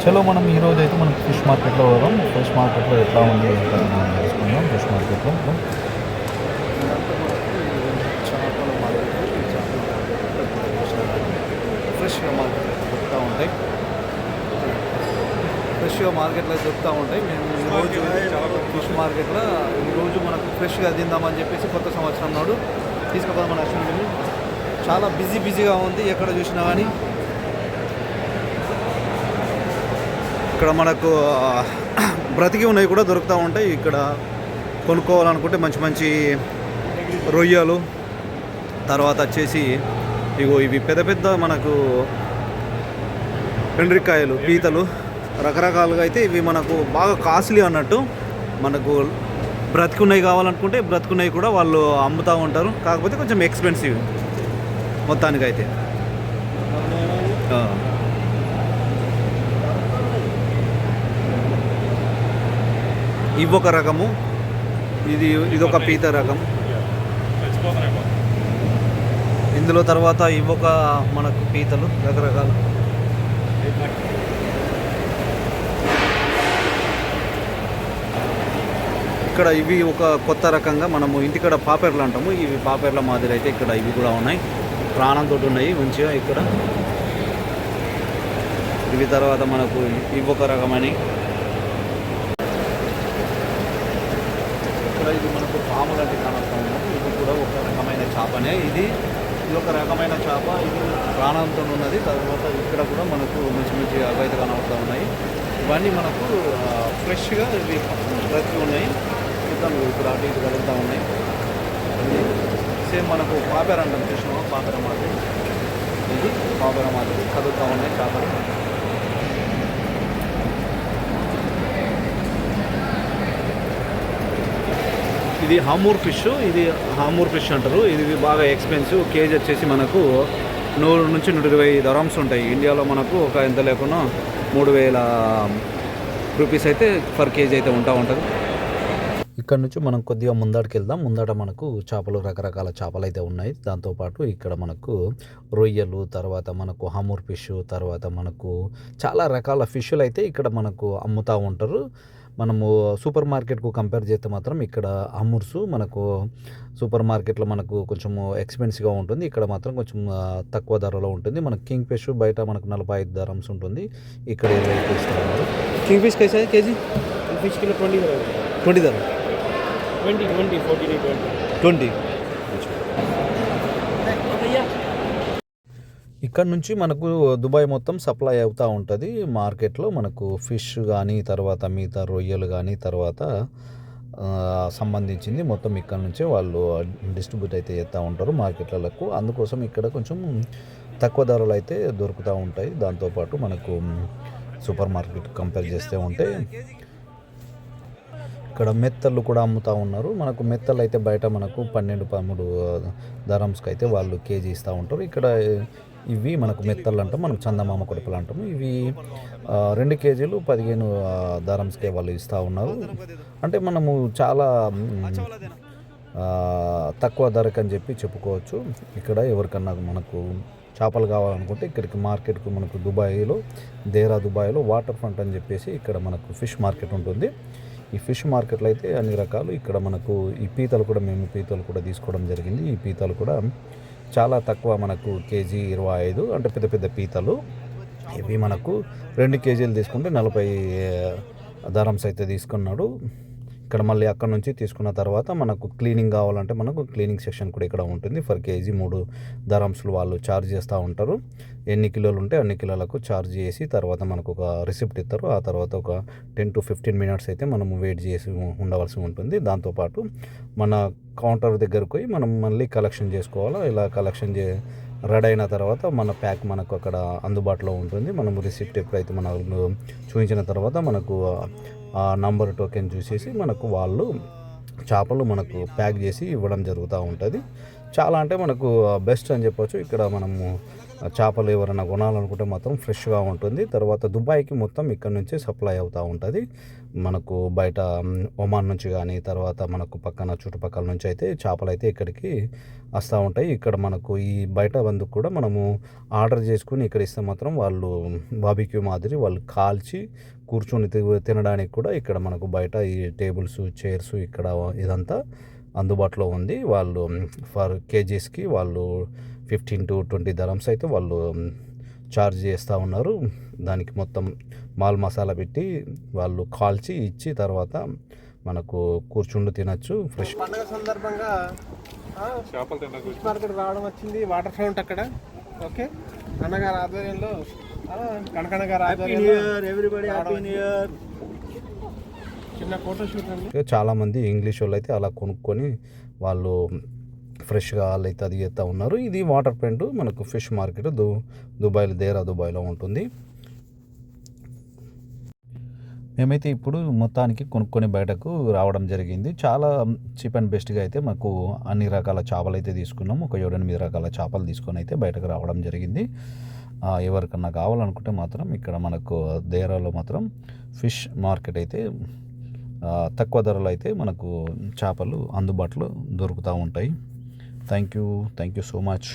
చలో మనం ఈరోజు అయితే మనం ఫిష్ మార్కెట్లో పోదాం. ఫిష్ మార్కెట్లో ఎట్లా ఉంది ఏంటో మనం తెలుసుకుందాం. ఫిష్ మార్కెట్లో ఫ్రెష్గా మార్కెట్లో దొరుకుతూ ఉంటాయి. మేము ఈరోజు ఫిష్ మార్కెట్లో ఈరోజు మనకు ఫ్రెష్గా తిందామని చెప్పేసి కొత్త సంవత్సరం నాడు తీసుకుపోదాం మన అశ్విని. చాలా బిజీగా ఉంది. ఎక్కడ చూసినా కానీ ఇక్కడ మనకు బ్రతికి ఉన్నవి కూడా దొరుకుతూ ఉంటాయి. ఇక్కడ కొనుక్కోవాలనుకుంటే మంచి రొయ్యలు, తర్వాత వచ్చేసి ఇవి పెద్ద మనకు ఎండ్రికాయలు, పీతలు రకరకాలుగా అయితే ఇవి మనకు బాగా కాస్ట్లీ అన్నట్టు. మనకు బ్రతికున్నవి కావాలనుకుంటే బ్రతికున్నవి కూడా వాళ్ళు అమ్ముతూ ఉంటారు. కాకపోతే కొంచెం ఎక్స్పెన్సివ్ మొత్తానికైతే. ఇవొక రకము, ఇదొక పీత రకం. ఇందులో తర్వాత ఇవొక మనకు పీతలు రకరకాలు. ఇక్కడ ఇవి ఒక కొత్త రకంగా మనము ఇంటికాడ పాపేర్లు అంటాము. ఇవి పాపేర్ల మాదిరి అయితే ఇక్కడ ఇవి కూడా ఉన్నాయి. ప్రాణంతో ఉన్నాయి మంచిగా ఇక్కడ. ఇవి తర్వాత మనకు ఇవొక రకమని. ఇక్కడ ఇది మనకు పాము లాంటి కానొస్తాము. ఇది కూడా ఒక రకమైన చేపనే. ఇది ఒక రకమైన చేప. ఇది ప్రాణంతో ఉన్నది. తర్వాత ఇక్కడ కూడా మనకు మంచి అవైతే కనబడుతూ ఉన్నాయి. ఇవన్నీ మనకు ఫ్రెష్గా ఇవి బ్రతికి ఉన్నాయి. చూద్దాం, ఇప్పుడు అటు ఇటు కలుగుతూ ఉన్నాయి. సేమ్ మనకు పాపేర అంటాం, చూసినామా? పాపేర మాదిరి ఇది పాపేర మాదిరి కదులుతూ ఉన్నాయి చేపలు. ఇది హామూర్ ఫిష్ అంటారు. ఇది బాగా ఎక్స్పెన్సివ్. కేజీ వచ్చేసి మనకు 100 నుంచి 120 దరమ్స్ ఉంటాయి. ఇండియాలో మనకు ఒక ఎంత లేకున్నా 3000 రూపీస్ అయితే పర్ కేజీ అయితే ఉంటుంది. ఇక్కడ నుంచి మనం కొద్దిగా ముందటికి వెళ్దాం. ముందట మనకు చేపలు, రకరకాల చేపలు అయితే ఉన్నాయి. దాంతోపాటు ఇక్కడ మనకు రొయ్యలు, తర్వాత మనకు హామూర్ ఫిష్, తర్వాత మనకు చాలా రకాల ఫిష్లు అయితే ఇక్కడ మనకు అమ్ముతూ ఉంటారు. మనము సూపర్ మార్కెట్కు కంపేర్ చేస్తే మాత్రం ఇక్కడ హామూర్స్ మనకు సూపర్ మార్కెట్లో మనకు కొంచెం ఎక్స్పెన్సివ్గా ఉంటుంది. ఇక్కడ మాత్రం కొంచెం తక్కువ ధరలో ఉంటుంది. మనకు కింగ్ ఫిష్ బయట మనకు 45 దరమ్స్ ఉంటుంది. ఇక్కడ 20 ఇస్తున్నారు. కింగ్ ఫిష్ कैसा है కేజీ? ఫిష్ కిలో 20 ధర 20. ఇక్కడ నుంచి మనకు దుబాయ్ మొత్తం సప్లై అవుతూ ఉంటుంది మార్కెట్లో. మనకు ఫిష్ కానీ, తర్వాత మిగతా రొయ్యలు కానీ, తర్వాత సంబంధించింది మొత్తం ఇక్కడ నుంచే వాళ్ళు డిస్ట్రిబ్యూట్ అయితే చేస్తూ ఉంటారు మార్కెట్లకు. అందుకోసం ఇక్కడ కొంచెం తక్కువ ధరలు అయితే దొరుకుతూ ఉంటాయి. దాంతోపాటు మనకు సూపర్ మార్కెట్ కంపేర్ చేస్తే ఉంటే ఇక్కడ మెత్తలు కూడా అమ్ముతూ ఉన్నారు. మనకు మెత్తలు అయితే బయట మనకు 12-13 దరమ్స్కి అయితే వాళ్ళు కేజీ ఇస్తూ ఉంటారు. ఇక్కడ ఇవి మనకు మెత్తలు అంటాం, మనం చందమామ కొడుపులు అంటాము. ఇవి 2 కేజీలు 15 దరమ్స్కే వాళ్ళు ఇస్తూ ఉన్నారు. అంటే మనము చాలా తక్కువ ధరకు అని చెప్పి చెప్పుకోవచ్చు. ఇక్కడ ఎవరికన్నా మనకు చేపలు కావాలనుకుంటే ఇక్కడికి మార్కెట్కు మనకు దుబాయ్లో వాటర్ ఫ్రంట్ అని చెప్పేసి ఇక్కడ మనకు ఫిష్ మార్కెట్ ఉంటుంది. ఈ ఫిష్ మార్కెట్లో అయితే అన్ని రకాలు. ఇక్కడ మనకు ఈ పీతలు కూడా తీసుకోవడం జరిగింది. ఈ పీతలు కూడా చాలా తక్కువ, మనకు కేజీ 25. అంటే పెద్ద పీతలు. ఇవి మనకు 2 కేజీలు తీసుకుంటే 40 దరమ్స్ అయితే తీసుకున్నాడు. ఇక్కడ మళ్ళీ అక్కడ నుంచి తీసుకున్న తర్వాత మనకు క్లీనింగ్ కావాలంటే మనకు క్లీనింగ్ సెక్షన్ కూడా ఇక్కడ ఉంటుంది. ఫర్ కేజీ 3 దరమ్స్లు వాళ్ళు ఛార్జ్ చేస్తూ ఉంటారు. ఎన్ని కిలోలు ఉంటే అన్ని కిలోలకు ఛార్జ్ చేసి తర్వాత మనకు ఒక రిసిప్ట్ ఇస్తారు. ఆ తర్వాత ఒక 10 to 15 మినిట్స్ అయితే మనము వెయిట్ చేసి ఉండవలసి ఉంటుంది. దాంతోపాటు మన కౌంటర్ దగ్గరకు పోయి మనం మళ్ళీ కలెక్షన్ చేసుకోవాలి. ఇలా కలెక్షన్ రెడీ అయిన తర్వాత మన ప్యాక్ మనకు అక్కడ అందుబాటులో ఉంటుంది. మనం రిసిప్ట్ ఎప్పుడైతే మనకు చూపించిన తర్వాత మనకు ఆ నంబర్ టోకెన్ చూసేసి మనకు వాళ్ళు చేపలు మనకు ప్యాక్ చేసి ఇవ్వడం జరుగుతూ ఉంటుంది. చాలా అంటే మనకు బెస్ట్ అని చెప్పొచ్చు. ఇక్కడ మనము చేపలు ఎవరైనా కొనాలనుకుంటే మాత్రం ఫ్రెష్గా ఉంటుంది. తర్వాత దుబాయ్కి మొత్తం ఇక్కడ నుంచి సప్లై అవుతూ ఉంటుంది. మనకు బయట ఒమాన్ నుంచి కానీ తర్వాత మనకు పక్కన చుట్టుపక్కల నుంచి అయితే చేపలు అయితే ఇక్కడికి వస్తూ ఉంటాయి. ఇక్కడ మనకు ఈ బయట బందుకు కూడా మనము ఆర్డర్ చేసుకుని ఇక్కడ ఇస్తే మాత్రం వాళ్ళు బాబిక్యూ మాదిరి వాళ్ళు కాల్చి కూర్చొని తినడానికి కూడా ఇక్కడ మనకు బయట ఈ టేబుల్స్ చైర్స్ ఇక్కడ ఇదంతా అందుబాటులో ఉంది. వాళ్ళు ఫర్ కేజీస్కి వాళ్ళు 15 to 20 dirhams అయితే వాళ్ళు ఛార్జ్ చేస్తూ ఉన్నారు. దానికి మొత్తం మాల్ మసాలా పెట్టి వాళ్ళు కాల్చి ఇచ్చి తర్వాత మనకు కూర్చుండి తినచ్చు. ఫ్రెష్ పండుగ సందర్భంగా ఫిష్ మార్కెట్ రావడం వచ్చింది. వాటర్ ఫ్రంట్ అక్కడ. ఓకే, అన్నగారు ఆధ్వర్యంలో కనకన్న గారు ఆధ్వర్యంలో చిన్న ఫోటో షూట్ అండి. చాలామంది ఇంగ్లీష్ వాళ్ళు అయితే అలా కొనుక్కొని వాళ్ళు ఫ్రెష్గా వాళ్ళు అయితే అది చేస్తూ ఉన్నారు. ఇది వాటర్ ఫ్రంట్ మనకు ఫిష్ మార్కెట్ దుబాయ్లో దుబాయ్లో ఉంటుంది. మేమైతే ఇప్పుడు మొత్తానికి కొనుక్కొని బయటకు రావడం జరిగింది. చాలా చీప్ అండ్ బెస్ట్గా అయితే మాకు అన్ని రకాల చేపలు అయితే తీసుకున్నాం. ఒక 7-8 రకాల చేపలు తీసుకొని అయితే బయటకు రావడం జరిగింది. ఎవరికన్నా కావాలనుకుంటే మాత్రం ఇక్కడ మనకు దేరాలో మాత్రం ఫిష్ మార్కెట్ అయితే తక్కువ ధరలో అయితే మనకు చేపలు అందుబాటులో దొరుకుతూ ఉంటాయి. Thank you so much.